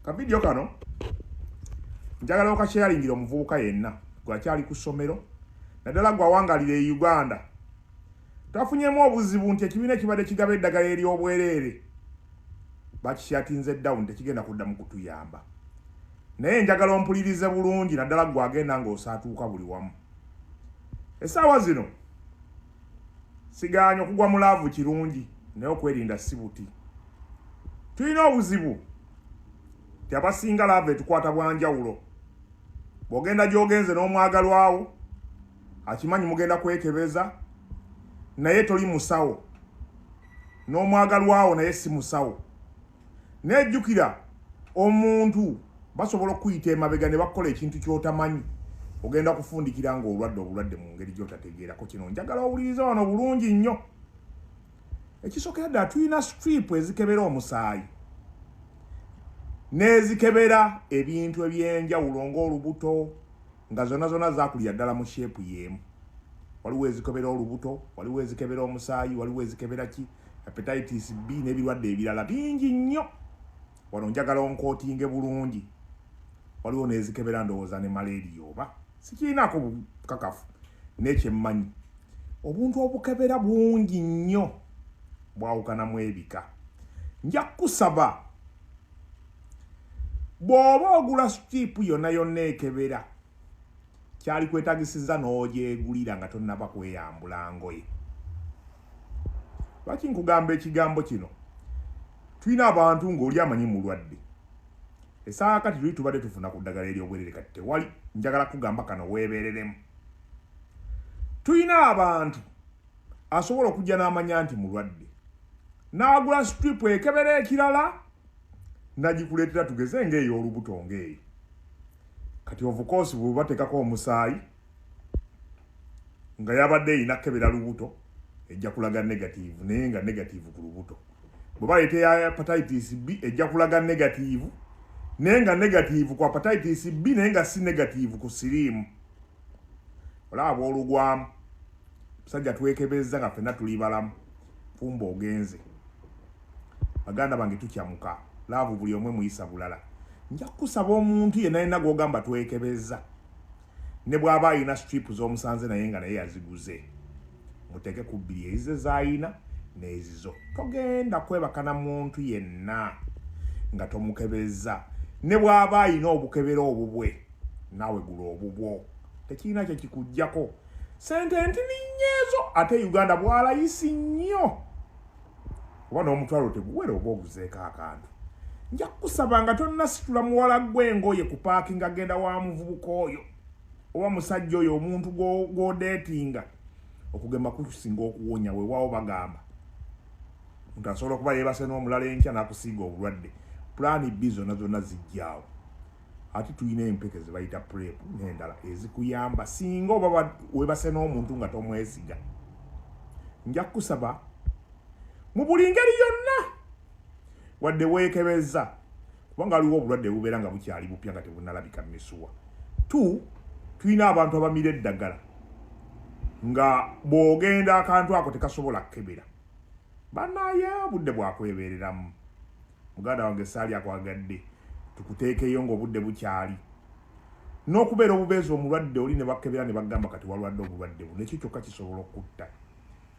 Ka video kano njagala okasharingira omuvubuka yenna gwakyali ku ssomero naddala gwawangalira e Uganda. Tafunyemu obuzibu nti ekibiina kibadde kigaba eddagala ery'obwereere bakishatinze down tekigenda kudda mu kutuyamba. Naye njagala ompulirize bulungi naddala gwagenda ng'osaatuuka buli wamu. Essaawa zino sigaanya okugwa mu laavu kirungi naye okwerinda si buti. Tulina obuzibu ti abasinga laavu etukwata bwanjawulo. Bw'ogenda gy'ogenze n'omwagalwawo akimanyi mugenda kwekebeza naye toli musawo, n'omwagalwawo naye si musawo. Nejjukira omuntu basobola okuyita emabega ne bakola ekintu ky'otamanyi, ogenda kufundikira ng'obulwadde mu ngeri gy'otategeerako. Kino njagala owulirize wano bulungi nnyo. Ekisookera ddala tulina strip ezikebera omusaayi n'ezikebera ebintu eby'enjawulo ng'olubuto nga zonna zaakulira ddala mu sheepu y'emu. Waliwo ezikebera olubuto, waliwo ezikebera omusaayi, waliwo ezikebera hepatitis B n'ebirwadde ebirala bingi nnyo. Wano njagala onkootinge bulungi. Waliwo n'ezikebera ndowooza ne malaria oba sikirinako bukakafu n'ekyemmanyi. Obuntu obukebera bungi nnyo bwawukanamu ebika. Nja kusaba bw'oba ogula strip yonna ekebera kyali kwetagisiza n'ogyegulira nga tonnaba kweyambula ngoye. Lwaki nkugamba ekigambo kino? Tulina abantu ng'oli amanyi mulwadde. Essaawa kati tuli tubadde tufuna ku ddagala ery'obwereere kati tewali. Njagala kugamba kano weebeereremu. Tulina abantu asobola okujja n'amanya nti mulwadde n'agula strip ekebera ekirala n'agikuleetera tugeze ng'ey'olubuto ng'eyo. Kati of course bw'oba tekako omusaayi nga yabadde erina kebera lubuto ejja kulaga negative naye nga negative ku lubuto. Bw'oba leeta ya hepatitis B ejja kulaga negative naye nga negative ku hepatitis B naye nga si negative ku siriimu. Olaba olugwamu musajja twekebezza nga ffenna tuli balamu. Fumba ogenze. Baganda bange tukyamuka. Laavu buli omwe muyisa bulala. Nja kusaba omuntu yenna gw'ogamba twekebezza ne bw'aba alina strip z'omusanze naye nga naye yaziguze, muteeke ku bbiri ezize z'ayina n'ezizo. Togenda kwebakana muntu yenna nga tomukebezza. Ne bw'aba alina obukebera obubwe naawe gula obubwo, tekirina kye kikuggyako. Sente ntininyeezo ate Uganda bwalayisi nnyo kuba n'omutwalo teguwera oba oguzeeko akantu. Nja kusaba nga tonnasitula muwala gw'engoye ku paakingi agenda wa muvubuka oyo oba musajja oyo omuntu gw'odeetinga okugema kusinga okuwonya weewaawo bagamba. Omuntu asobola okuba yeebase n'omulala enkya n'akusiiga obulwadde. Pulaani B zonna zijjaawo. Ate tulina empeke ze bayita PrEP n'endala ezikuyamba singa oba weebase n'omuntu nga tomwesiga. Nja kusaba mu buli ngeri yonna wadde weekebezza kubanga waliwo obulwadde bubeera nga bukyali bupya nga tebunalabika misuwa. Tulina abantu abamira eddagala nga bw'ogenda akantu ako tekasobola kukebera. Banaye obudde bwakwebeereramu. Muganda wange saali akwagadde tukuteekeyo ng'obudde bukyali. N'okubeera obubeezi omulwadde oli ne bakebera ne bagamba kati walwadde obulwadde buno. Ekyo kyokka kisobola okutta.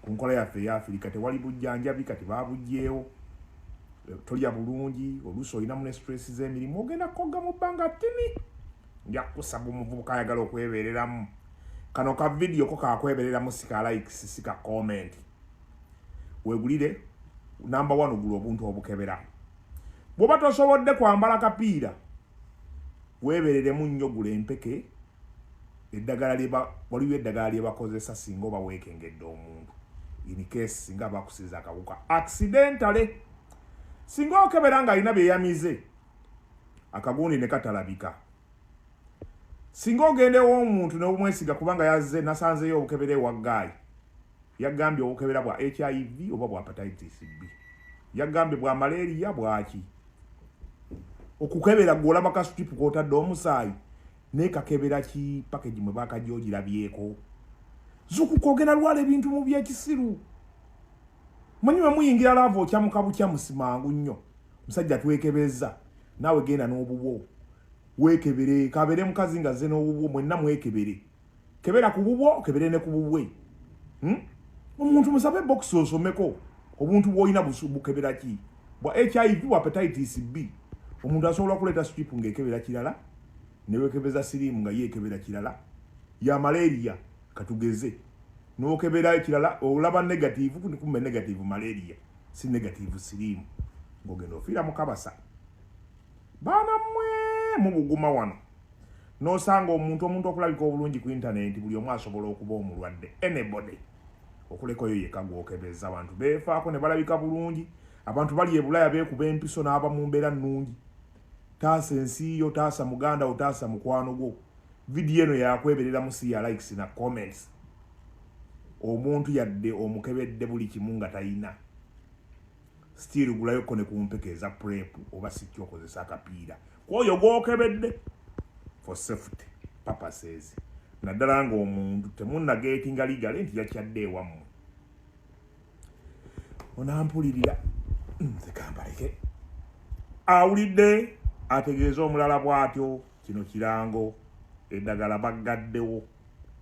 Ku nkola yaffe eya Afirika tewali bujjanjabi kati baabugyewo. Tolya bulungi, oluusi olinamu ne stress z'emirimu ogenda kogga mu bbanga ttini. Nja kusaba omuvubuka ayagala okwebeereramu. Kano ka video ko kakwebeereramu sika likes sika comment. Weegulire number 1 ogula obuntu obukebera. Bw'oba tosobodde kwambala kapiira weebeereremu nnyo gula empeke waliwo eddagala lye bakozesa singa oba weekengedde omuntu in case singa bakusiza akawuka accidentally. Singa okebera nga alina byeyamize akagundi ne katalabika. Singa ogendewo omuntu n'omwesiga kubanga yazze nasanzeyo obukebera ewa Gaayi, yagambye obukebera bwa HIV oba bwa hepatitis B, yagambye bwa malaria bwaki. Okukebera gw'olaba ka strip k'otadde omusaayi naye kakebera ki package mwe bakajogirabyeko. Zukuka ogenda lwala ebintu mu byekisiru. Manyi bwe muyingira laavu okyamuka bukya musimangu nnyo. Musajja twekebezza nawe genda n'obubwo wekebere kabere mukazi nga ze n'obubwo mwenna mwekebere kebera ku bubwo kebere ne ku bubwe omuntu musabe box osomeko obuntu bwoyina bukebera ki bwa HIV bwa hepatitis B omuntu asobola kuleta strip ngekebera kirala newekebeza sirimu nga yekebera kirala ya malaria katugeze nokebera ekirala olaba negative kumbe negative malaria si negative sirimu ngogenda ofira mukabasa bana mwe mubuguma wano nosanga omuntu okulabika obulungi ku internet buli omu asobola okuba omulwadde anybody okulekoyo yekagwokebeza abantu befaako ne balabika bulungi abantu bali ebulaya bekuba empiso n'aba mu mbeera nnungi taasa ensi yo taasa muganda wo taasa mukwano gwo video eno yakweberera musi ya likes na comments omuntu yadde omukebedde buli kimu nga tayina still gulayo kone kumpekeza prep oba sikyo kozesa akapiira kwoyo gwokebedde for safety purposes naddala nga omuntu temunnagetinga ligale nti yakyadde ewammwe onampulirira nze kambaleke awulidde ategeeza omulala bw'atyo kino kirango eddagala baggaddewo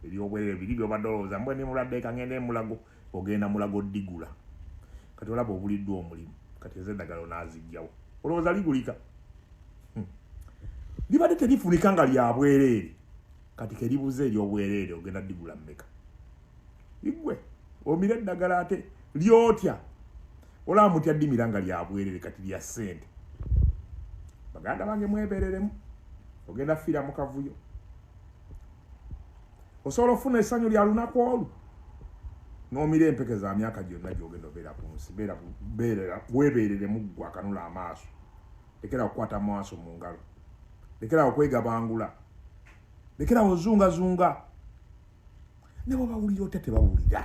ebyobwerere biri byobadde olowooza mbwe nemulwadde kangende mulago ogenda mulago digula kati olaba obuliddwa omulimu kati eza eddagala onaazijjawo olowooza ligulika libadde terifunika nga lyabwereere kati keribuze eryobwereere ogenda digula mmeka igwe omira eddagala ate lyotya olaba mutya ddimira nga lyabwereere kati lya ssente baganda bange mwebereremu ogenda fira mu kavuyo osobola ofuna essanyu lya lunaku olu n'omira empeke za myaka gyonna gyogenda obeera ku nsi weebereremu ggwe akanula amaaso lekera okukwata maaso mu ngalo lekera okwegabangula lekera ozungazunga ne bwe bawulira ote tebawulira